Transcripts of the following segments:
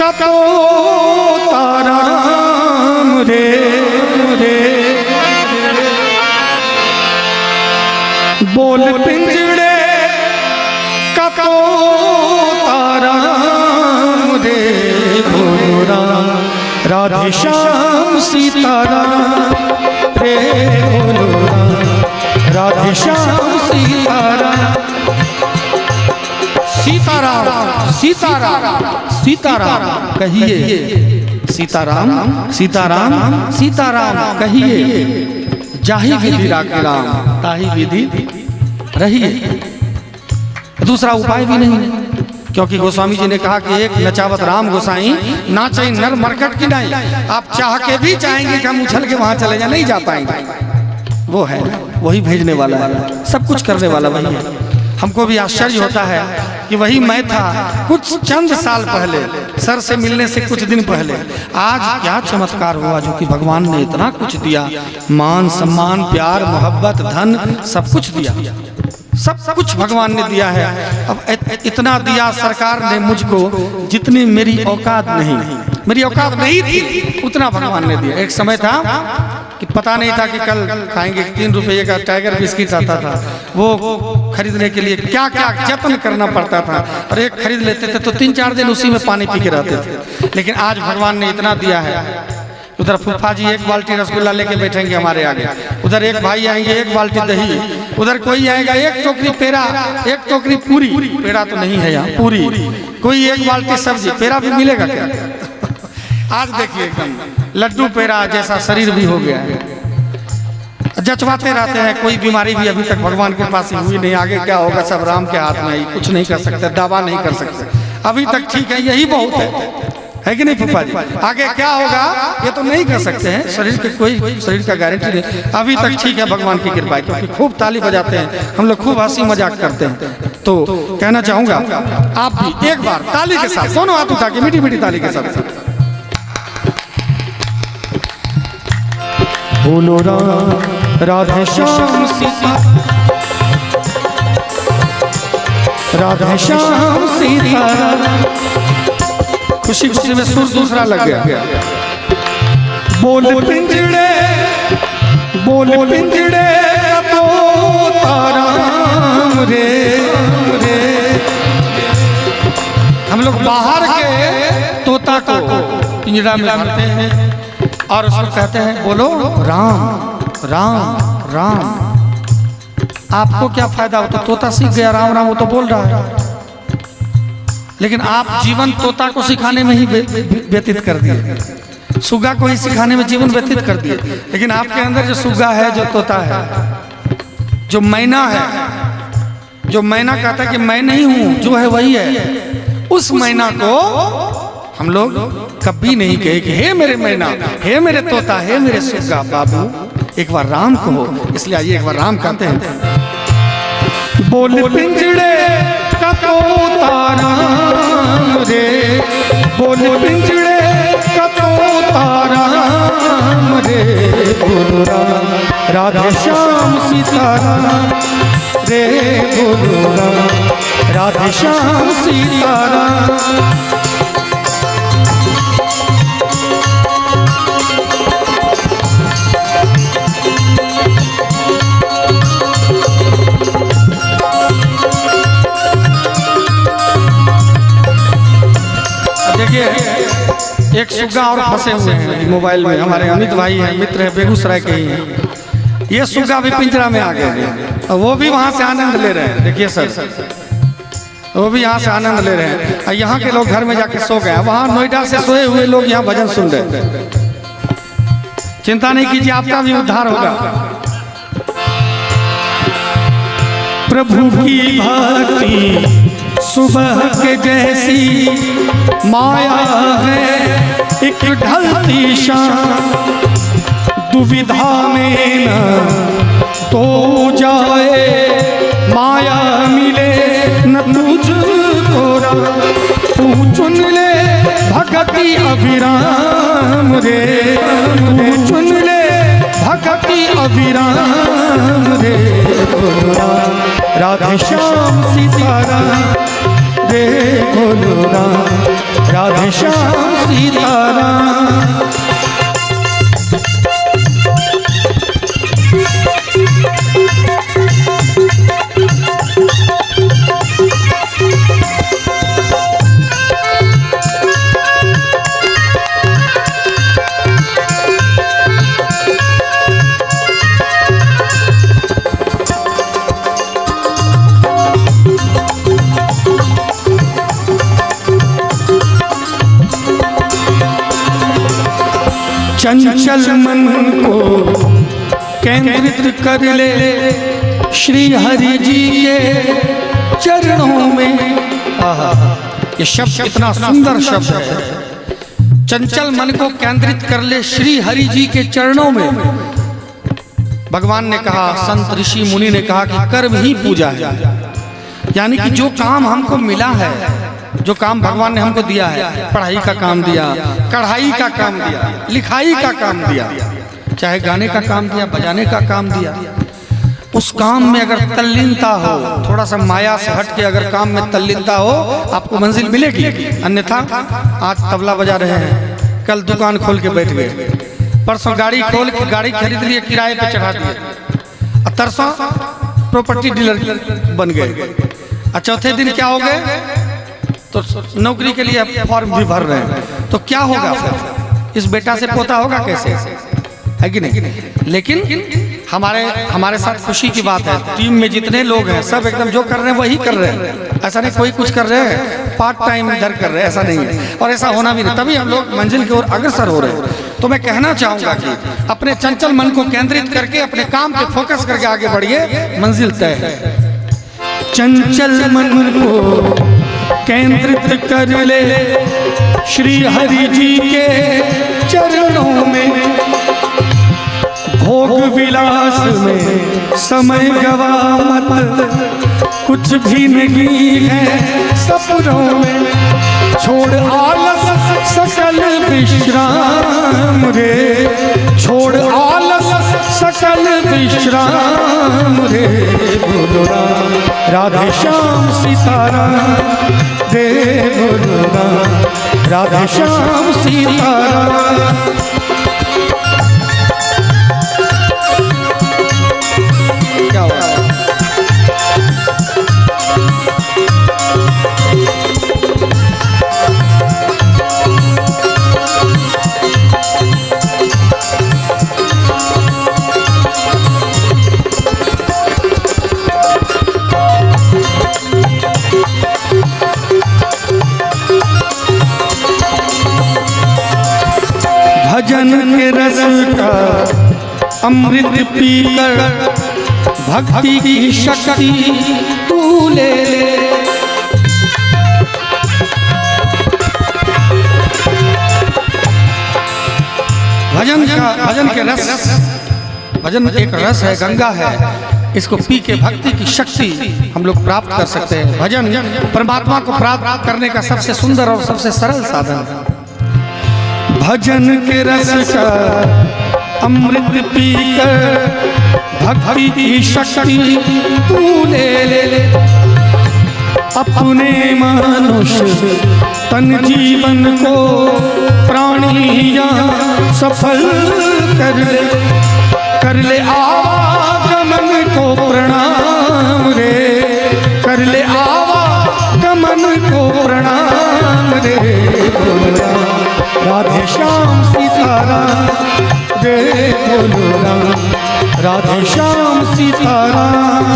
कतो ताराम रे रे बोल पिंजड़े कतो ताराम रे बोलो राधे श्याम सीताराम रे बोलो राधे श्याम सीताराम सीताराम सीताराम सीताराम कहिए सीताराम सीताराम सीताराम कहिए जाहि विधि राखे राम ताहि विधि रहिए। दूसरा उपाय भी नहीं है, क्योंकि गोस्वामी जी ने कहा कि एक नचावत राम गोसाई नाचे नर मरकट की नहीं। आप चाह के भी चाहेंगे कि हम उछल के वहां चले जाए, नहीं जा पाएंगे। वो है वही भेजने वाला है, सब कुछ करने वाला वही है। हमको भी आश्चर्य होता है कि वही मैं था कुछ चंद साल पहले, सर से मिलने से कुछ दिन पहले। आज क्या चमत्कार हुआ जो कि भगवान ने इतना कुछ दिया, मान सम्मान प्यार मोहब्बत धन सब कुछ दिया, सब कुछ भगवान ने दिया है। अब इतना दिया सरकार ने मुझको जितनी मेरी औकात नहीं थी उतना भगवान ने दिया। एक समय था कि पता नहीं था कि कल खाएंगे, 3 रुपये का टाइगर बिस्किट आता था, वो खरीदने के लिए क्या क्या जतन करना पड़ता था, और एक खरीद लेते थे तो 3-4 दिन उसी में पानी पी के रहते थे। लेकिन आज भगवान ने इतना दिया है। उधर फूफा जी 1 बाल्टी रसगुल्ला लेके बैठेंगे हमारे आगे, उधर एक भाई आएंगे 1 बाल्टी दही, उधर कोई आएगा 1 टोकरी पेड़ा, 1 टोकरी पूरी, पेड़ा तो नहीं है यहाँ, पूरी, कोई 1 बाल्टी सब्जी, पेड़ा भी मिलेगा क्या? आज देखिए एकदम लड्डू पेड़ा जैसा शरीर भी हो गया है। जचवाते रहते हैं, कोई बीमारी भी अभी तक भगवान के पास हुई नहीं। आगे क्या होगा सब राम के हाथ में, कुछ नहीं कर सकते, दावा नहीं कर सकते। अभी तक ठीक है, यही बहुत है कि नहीं फूफा जी? आगे क्या होगा ये तो नहीं कर सकते हैं, शरीर के कोई शरीर का गारंटी नहीं। अभी तक ठीक है भगवान की कृपा है, क्योंकि खूब ताली बजाते हैं हम लोग, खूब हंसी मजाक करते हैं। तो कहना चाहूंगा आप भी एक बार ताली के साथ, दोनों हाथ उठा के मीठी मीठी ताली के साथ बोलो राधे श्याम सीता राधे श्याम सीता। खुशी खुशी में सुर दूसरा लग गया। बोल पिंजड़े तो ताराम रे रे। हम लोग बाहर के तोता को पिंजड़ा में भरते हैं और उसको कहते हैं बोलो राम राम राम। आपको क्या फायदा? हो तो तोता सीख गया राम राम, वो तो बोल रहा है, लेकिन आप जीवन तोता को सिखाने में ही व्यतीत कर दिए, सुग्गा को ही सिखाने में जीवन व्यतीत कर दिए। लेकिन आपके अंदर जो सुग्गा है, जो तोता है, जो मैना है, जो मैना कहता है कि मैं नहीं हूं, जो है वही है, उस मैना को हम लोग कभी नहीं कहे कि हे मेरे मैना, हे मेरे तोता, हे मेरे सुग्गा बाबू, एक बार राम कहो। इसलिए आइए एक बार राम कहते हैं। बोल पिंजड़े कतो ताराम रे, बोल पिंजड़े कतो ताराम रे, बोलो राधे श्याम सीताराम रे, बोलो राधे श्याम सीताराम। देखिए एक सुग्गा और फंसे हुए हैं मोबाइल में, हमारे अमित भाई हैं, मित्र हैं, बेगूसराय के ही हैं। ये सुग्गा भी पिंजरा में आ गए हैं और वो भी वहां से आनंद ले रहे हैं। देखिए सर, वो भी यहाँ से आनंद ले रहे हैं और यहाँ के लोग घर में जाके सो गए। वहां नोएडा से सोए हुए लोग यहाँ भजन सुन रहे हैं। चिंता नहीं कीजिए, आपका भी उद्धार होगा। प्रभु की भक्ति सुबह के जैसी माया है, एक ढलती शाम, दुविधा में न तो जाए, माया मिले न तुझको, तू चुन ले भक्ति अभिराम रे, तू चुन ले भक्ति अभिराम रे, राधे श्याम सीताराम रे, बोलो राधे श्याम सीताराम। चंचल मन को केंद्रित कर ले श्री हरि जी के चरणों में। ये शब्द इतना सुंदर शब्द है। चंचल मन को केंद्रित कर ले श्री हरि जी के चरणों में। भगवान ने कहा, संत ऋषि मुनि ने कहा कि कर्म ही पूजा है। यानी कि जो काम हमको मिला है, जो काम भगवान ने हमको दिया है, पढ़ाई का काम दिया, कढ़ाई का काम दिया, लिखाई का काम दिया, चाहे गाने का काम दिया, बजाने का काम दिया, उस काम में अगर तल्लीनता हो, थोड़ा सा माया से हट के अगर काम में तल्लीनता हो, आपको मंजिल मिलेगी। अन्यथा आज तबला बजा रहे हैं, कल दुकान खोल के बैठ गए, परसों गाड़ी खोल के गाड़ी खरीद लिए, किराए पे चढ़ा दिए, और तरसों प्रॉपर्टी डीलर बन गए, और चौथे दिन क्या हो गए, तो नौकरी के लिए फॉर्म भी भर रहे हैं। तो क्या होगा फिर? इस बेटा से पोता होगा कैसे? है कि नहीं? लेकिन हमारे साथ खुशी की बात है, टीम में जितने लोग हैं सब एकदम जो कर रहे हैं वही कर रहे हैं। ऐसा नहीं कोई कुछ कर रहे हैं पार्ट टाइम इधर कर रहे हैं, ऐसा नहीं है, और ऐसा होना भी नहीं, तभी हम लोग मंजिल की ओर अग्रसर हो रहे हैं। तो मैं कहना चाहूंगा कि अपने चंचल मन को केंद्रित करके अपने काम पे फोकस करके आगे बढ़िए, मंजिल तय है। चंचल मन को केंद्रित कर ले श्री हरि जी के चरणों में। भोग विलास में समय गवा मत, कुछ भी नहीं है सपनों में। छोड़ आलस सकल विश्राम रे, छोड़ आलस सकल विश्राम रे। बोलो राधे श्याम सीताराम, दे बोलो राधे श्याम सीताराम। क्या हुआ? भजन के रस का अमृत पीकर भक्ति की शक्ति तू ले ले। भजन के रस, भजन एक रस है, गंगा है, इसको पी के भक्ति की शक्ति हम लोग प्राप्त कर सकते हैं। भजन परमात्मा को प्राप्त करने का सबसे सुंदर और सबसे सरल साधन है। भजन के रस का अमृत पीकर भक्ति की शक्ति तू ले ले। अपने मनुष्य तन जीवन को प्राणिया सफल कर ले आवागमन को प्रणाम रे, कर ले आवागमन को प्रणाम रे। राधे श्याम सीताराम, दे बोलो राधे श्याम सीताराम।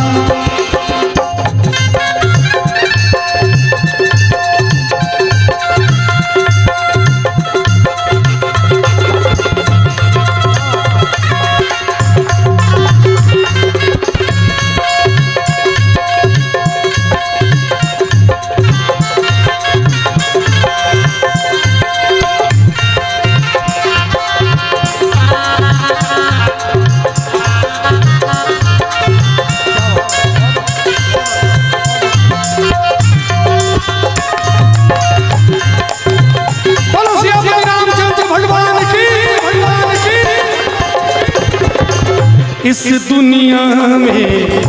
इस दुनिया में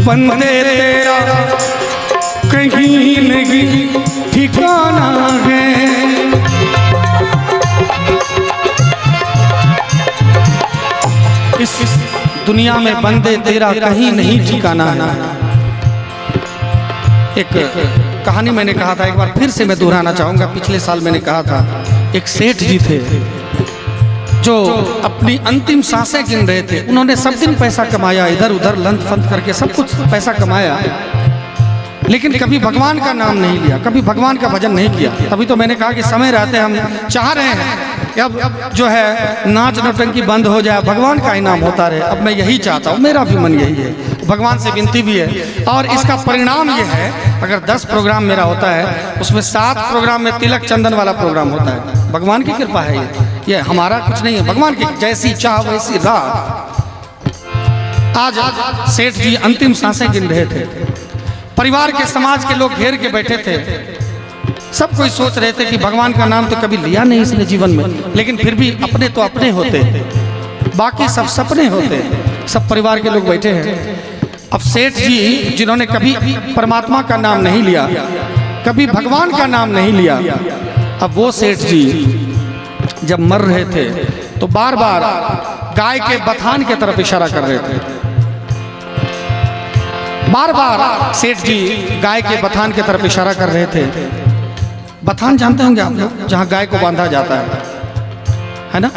बंदे तेरा कहीं नहीं ठिकाना है। दुनिया में बंदे तेरा कहीं नहीं ठिकाना है। एक कहानी मैंने कहा था, एक बार फिर से मैं दोहराना चाहूंगा। पिछले साल मैंने कहा था, एक सेठ जी थे जो अपनी अंतिम सांसें गिन रहे थे। उन्होंने सब दिन पैसा कमाया, इधर उधर लंच फंद करके सब कुछ पैसा कमाया, लेकिन कभी भगवान का नाम नहीं लिया, कभी भगवान का भजन नहीं किया। तभी तो मैंने कहा कि समय रहते हम चाह रहे हैं कि अब जो है नाच नौटंकी बंद हो जाए, भगवान का इनाम होता रहे। अब मैं यही चाहता हूँ, मेरा भी मन यही है, भगवान से विनती भी है। और इसका परिणाम ये है, अगर 10 प्रोग्राम मेरा होता है, उसमें 7 प्रोग्राम में तिलक चंदन वाला प्रोग्राम होता है। भगवान की कृपा है, ये हमारा कुछ नहीं है, भगवान की जैसी चाह वैसी राह। आज सेठ जी अंतिम सांसें गिन रहे थे, परिवार के समाज के लोग घेर के बैठे थे। सब कोई सोच रहे थे कि भगवान का नाम तो कभी लिया नहीं इसने जीवन में, लेकिन फिर भी अपने तो अपने होते हैं, बाकी सब सपने होते हैं। सब परिवार के लोग बैठे हैं। अब सेठ जी जिन्होंने कभी परमात्मा का नाम नहीं लिया, कभी भगवान का नाम नहीं लिया, अब वो सेठ जी जब मर रहे थे तो बार बार गाय के बथान की तरफ इशारा कर रहे थे। बार बार सेठ जी गाय के बथान की तरफ इशारा कर रहे थे। बथान जानते होंगे आप लोग, जहाँ गाय को बांधा जाता है ना?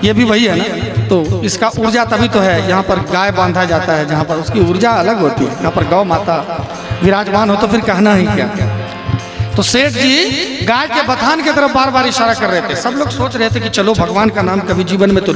ये भी वही है ना? तो इसका ऊर्जा तभी तो है, यहाँ पर गाय बांधा जाता है, जहाँ पर उसकी ऊर्जा अलग होती है। यहाँ पर गौ माता विराजमान हो तो फिर कहना ही क्या। तो सेठ जी गाय के बथान की तरफ बार बार इशारा कर रहे थे। सब लोग सोच रहे थे कि चलो भगवान का नाम कभी जीवन में तो